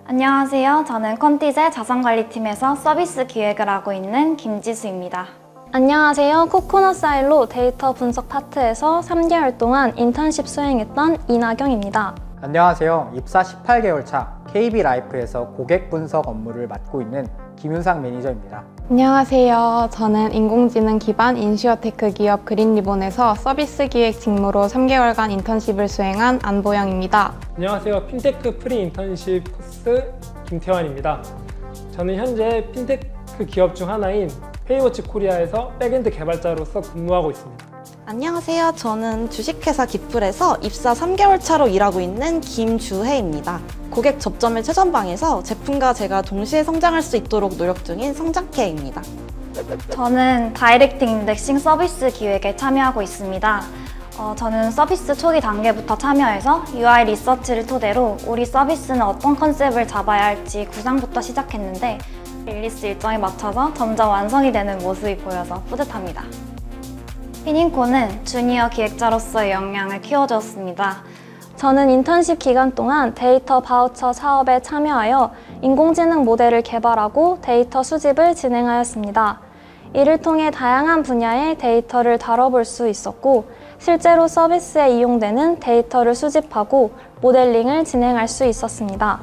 안녕하세요. 저는 컨티제 자산관리팀에서 서비스 기획을 하고 있는 김지수입니다. 안녕하세요. 코코넛 사일로 데이터 분석 파트에서 3개월 동안 인턴십 수행했던 이나경입니다. 안녕하세요. 입사 18개월 차 KB라이프에서 고객 분석 업무를 맡고 있는 김윤상 매니저입니다. 안녕하세요. 저는 인공지능 기반 인슈어테크 기업 그린리본에서 서비스 기획 직무로 3개월간 인턴십을 수행한 안보영입니다. 안녕하세요. 핀테크 프리 인턴십 코스 김태환입니다. 저는 현재 핀테크 기업 중 하나인 페이워치 코리아에서 백엔드 개발자로서 근무하고 있습니다. 안녕하세요. 저는 주식회사 기플에서 입사 3개월 차로 일하고 있는 김주혜입니다. 고객 접점의 최전방에서 제품과 제가 동시에 성장할 수 있도록 노력 중인 성장캐입니다. 저는 다이렉트 인덱싱 서비스 기획에 참여하고 있습니다. 저는 서비스 초기 단계부터 참여해서 UI 리서치를 토대로 우리 서비스는 어떤 컨셉을 잡아야 할지 구상부터 시작했는데 릴리스 일정에 맞춰서 점점 완성이 되는 모습이 보여서 뿌듯합니다. 피닝코는 주니어 기획자로서의 역량을 키워주었습니다. 저는 인턴십 기간 동안 데이터 바우처 사업에 참여하여 인공지능 모델을 개발하고 데이터 수집을 진행하였습니다. 이를 통해 다양한 분야의 데이터를 다뤄볼 수 있었고 실제로 서비스에 이용되는 데이터를 수집하고 모델링을 진행할 수 있었습니다.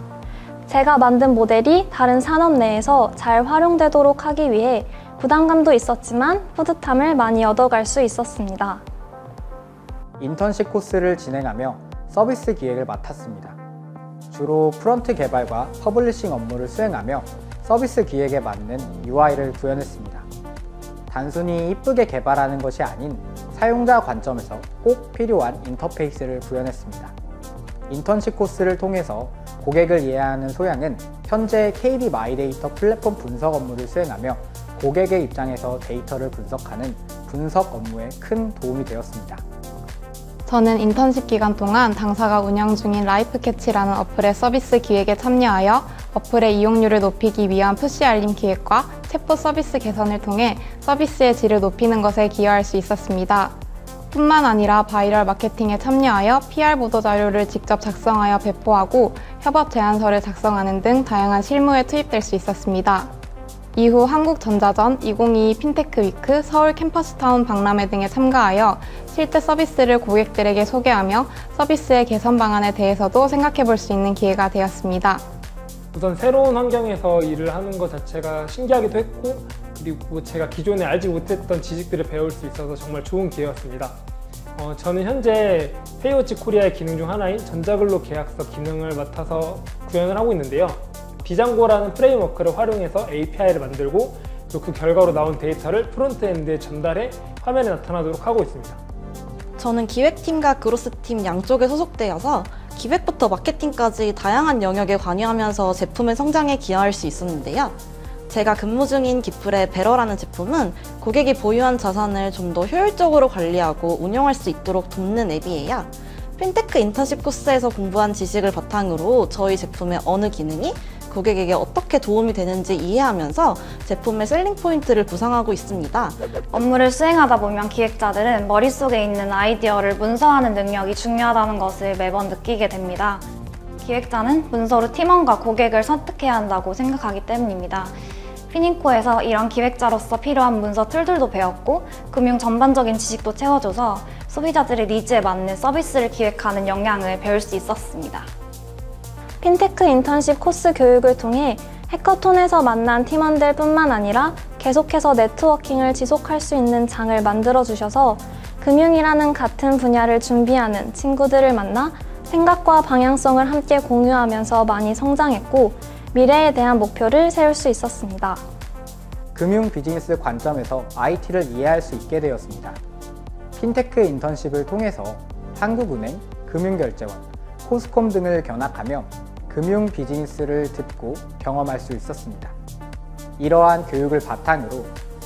제가 만든 모델이 다른 산업 내에서 잘 활용되도록 하기 위해 부담감도 있었지만 뿌듯함을 많이 얻어갈 수 있었습니다. 인턴십 코스를 진행하며 서비스 기획을 맡았습니다. 주로 프론트 개발과 퍼블리싱 업무를 수행하며 서비스 기획에 맞는 UI를 구현했습니다. 단순히 이쁘게 개발하는 것이 아닌 사용자 관점에서 꼭 필요한 인터페이스를 구현했습니다. 인턴십 코스를 통해서 고객을 이해하는 소양은 현재 KB 마이데이터 플랫폼 분석 업무를 수행하며 고객의 입장에서 데이터를 분석하는 분석 업무에 큰 도움이 되었습니다. 저는 인턴십 기간 동안 당사가 운영 중인 라이프캐치라는 어플의 서비스 기획에 참여하여 어플의 이용률을 높이기 위한 푸시 알림 기획과 챗봇 서비스 개선을 통해 서비스의 질을 높이는 것에 기여할 수 있었습니다. 뿐만 아니라 바이럴 마케팅에 참여하여 PR 보도 자료를 직접 작성하여 배포하고 협업 제안서를 작성하는 등 다양한 실무에 투입될 수 있었습니다. 이후 한국전자전 2022 핀테크 위크 서울 캠퍼스타운 박람회 등에 참가하여 실제 서비스를 고객들에게 소개하며 서비스의 개선 방안에 대해서도 생각해 볼 수 있는 기회가 되었습니다. 우선 새로운 환경에서 일을 하는 것 자체가 신기하기도 했고 그리고 제가 기존에 알지 못했던 지식들을 배울 수 있어서 정말 좋은 기회였습니다. 저는 현재 페이워치 코리아의 기능 중 하나인 전자근로 계약서 기능을 맡아서 구현을 하고 있는데요. 비장고라는 프레임워크를 활용해서 API를 만들고 그리고 그 결과로 나온 데이터를 프론트엔드에 전달해 화면에 나타나도록 하고 있습니다. 저는 기획팀과 그로스팀 양쪽에 소속되어서 기획부터 마케팅까지 다양한 영역에 관여하면서 제품의 성장에 기여할 수 있었는데요. 제가 근무 중인 기플의 베러라는 제품은 고객이 보유한 자산을 좀 더 효율적으로 관리하고 운용할 수 있도록 돕는 앱이에요. 핀테크 인턴십 코스에서 공부한 지식을 바탕으로 저희 제품의 어느 기능이 고객에게 어떻게 도움이 되는지 이해하면서 제품의 셀링 포인트를 구상하고 있습니다. 업무를 수행하다 보면 기획자들은 머릿속에 있는 아이디어를 문서하는 능력이 중요하다는 것을 매번 느끼게 됩니다. 기획자는 문서로 팀원과 고객을 설득해야 한다고 생각하기 때문입니다. 피닝코에서 이런 기획자로서 필요한 문서 툴들도 배웠고 금융 전반적인 지식도 채워줘서 소비자들의 니즈에 맞는 서비스를 기획하는 역량을 배울 수 있었습니다. 핀테크 인턴십 코스 교육을 통해 해커톤에서 만난 팀원들 뿐만 아니라 계속해서 네트워킹을 지속할 수 있는 장을 만들어주셔서 금융이라는 같은 분야를 준비하는 친구들을 만나 생각과 방향성을 함께 공유하면서 많이 성장했고 미래에 대한 목표를 세울 수 있었습니다. 금융 비즈니스 관점에서 IT를 이해할 수 있게 되었습니다. 핀테크 인턴십을 통해서 한국은행, 금융결제원, 코스콤 등을 견학하며 금융 비즈니스를 듣고 경험할 수 있었습니다. 이러한 교육을 바탕으로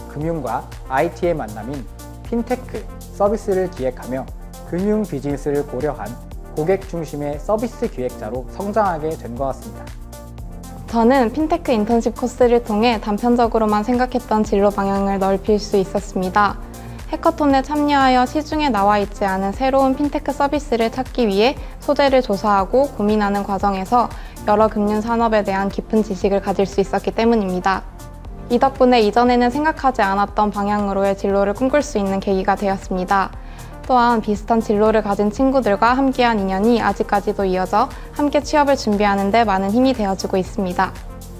금융과 IT의 만남인 핀테크 서비스를 기획하며 금융 비즈니스를 고려한 고객 중심의 서비스 기획자로 성장하게 된 것 같습니다. 저는 핀테크 인턴십 코스를 통해 단편적으로만 생각했던 진로 방향을 넓힐 수 있었습니다. 해커톤에 참여하여 시중에 나와 있지 않은 새로운 핀테크 서비스를 찾기 위해 소재를 조사하고 고민하는 과정에서 여러 금융 산업에 대한 깊은 지식을 가질 수 있었기 때문입니다. 이 덕분에 이전에는 생각하지 않았던 방향으로의 진로를 꿈꿀 수 있는 계기가 되었습니다. 또한 비슷한 진로를 가진 친구들과 함께한 인연이 아직까지도 이어져 함께 취업을 준비하는 데 많은 힘이 되어주고 있습니다.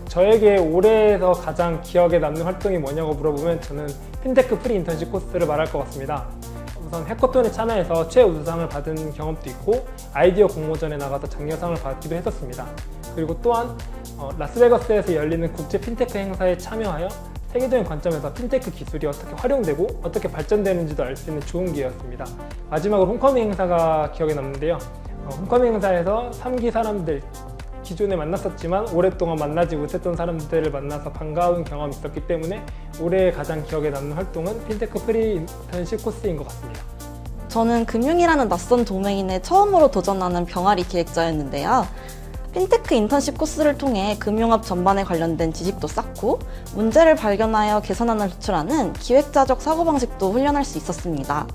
저에게 올해에서 가장 기억에 남는 활동이 뭐냐고 물어보면 저는 핀테크 프리 인턴십 코스를 말할 것 같습니다. 우선 해커톤에 참여해서 최우수상을 받은 경험도 있고 아이디어 공모전에 나가서 장려상을 받기도 했었습니다. 그리고 또한 라스베가스에서 열리는 국제 핀테크 행사에 참여하여 세계적인 관점에서 핀테크 기술이 어떻게 활용되고 어떻게 발전되는지도 알 수 있는 좋은 기회였습니다. 마지막으로 홈커밍 행사가 기억에 남는데요. 홈커밍 행사에서 3기 사람들, 기존에 만났었지만 오랫동안 만나지 못했던 사람들을 만나서 반가운 경험이 있었기 때문에 올해 가장 기억에 남는 활동은 핀테크 프리 인턴십 코스인 것 같습니다. 저는 금융이라는 낯선 도메인에 처음으로 도전하는 병아리 기획자였는데요. 핀테크 인턴십 코스를 통해 금융업 전반에 관련된 지식도 쌓고 문제를 발견하여 개선안을 도출하는 기획자적 사고방식도 훈련할 수 있었습니다.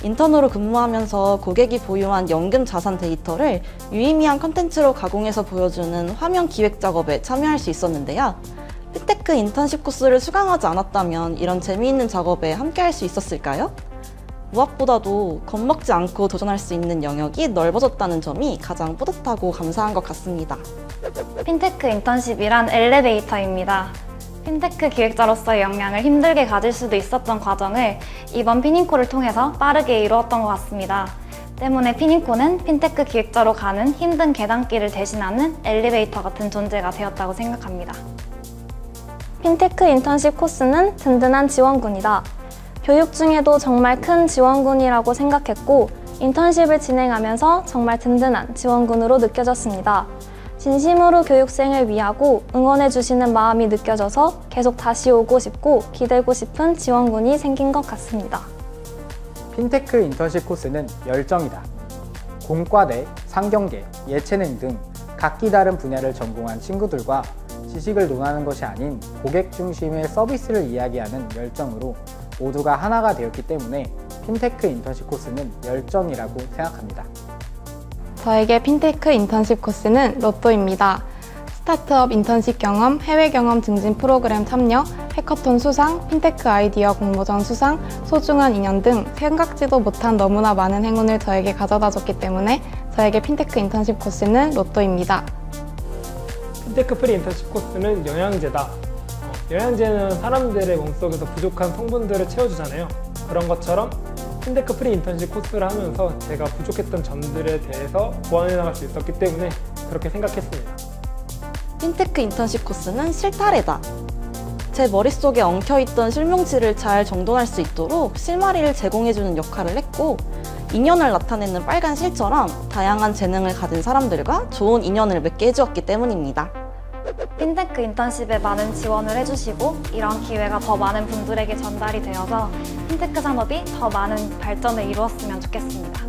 인턴으로 근무하면서 고객이 보유한 연금 자산 데이터를 유의미한 컨텐츠로 가공해서 보여주는 화면 기획 작업에 참여할 수 있었는데요. 핀테크 인턴십 코스를 수강하지 않았다면 이런 재미있는 작업에 함께할 수 있었을까요? 무엇보다도 겁먹지 않고 도전할 수 있는 영역이 넓어졌다는 점이 가장 뿌듯하고 감사한 것 같습니다. 핀테크 인턴십이란 엘리베이터입니다. 핀테크 기획자로서의 역량을 힘들게 가질 수도 있었던 과정을 이번 피닝코를 통해서 빠르게 이루었던 것 같습니다. 때문에 피닝코는 핀테크 기획자로 가는 힘든 계단길을 대신하는 엘리베이터 같은 존재가 되었다고 생각합니다. 핀테크 인턴십 코스는 든든한 지원군이다. 교육 중에도 정말 큰 지원군이라고 생각했고 인턴십을 진행하면서 정말 든든한 지원군으로 느껴졌습니다. 진심으로 교육생을 위하고 응원해주시는 마음이 느껴져서 계속 다시 오고 싶고 기대고 싶은 지원군이 생긴 것 같습니다. 핀테크 인턴십 코스는 열정이다. 공과대, 상경계, 예체능 등 각기 다른 분야를 전공한 친구들과 지식을 논하는 것이 아닌 고객 중심의 서비스를 이야기하는 열정으로 모두가 하나가 되었기 때문에 핀테크 인턴십 코스는 열정이라고 생각합니다. 저에게 핀테크 인턴십 코스는 로또입니다. 스타트업 인턴십 경험, 해외 경험 증진 프로그램 참여, 해커톤 수상, 핀테크 아이디어 공모전 수상, 소중한 인연 등 생각지도 못한 너무나 많은 행운을 저에게 가져다 줬기 때문에 저에게 핀테크 인턴십 코스는 로또입니다. 핀테크 프리 인턴십 코스는 영양제다. 영양제는 사람들의 몸속에서 부족한 성분들을 채워주잖아요. 그런 것처럼 핀테크 프리 인턴십 코스를 하면서 제가 부족했던 점들에 대해서 보완해 나갈 수 있었기 때문에 그렇게 생각했습니다. 핀테크 인턴십 코스는 실타래다. 제 머릿속에 엉켜있던 실명치를 잘 정돈할 수 있도록 실마리를 제공해주는 역할을 했고 인연을 나타내는 빨간 실처럼 다양한 재능을 가진 사람들과 좋은 인연을 맺게 해주었기 때문입니다. 핀테크 인턴십에 많은 지원을 해주시고 이런 기회가 더 많은 분들에게 전달이 되어서 핀테크 산업이 더 많은 발전을 이루었으면 좋겠습니다.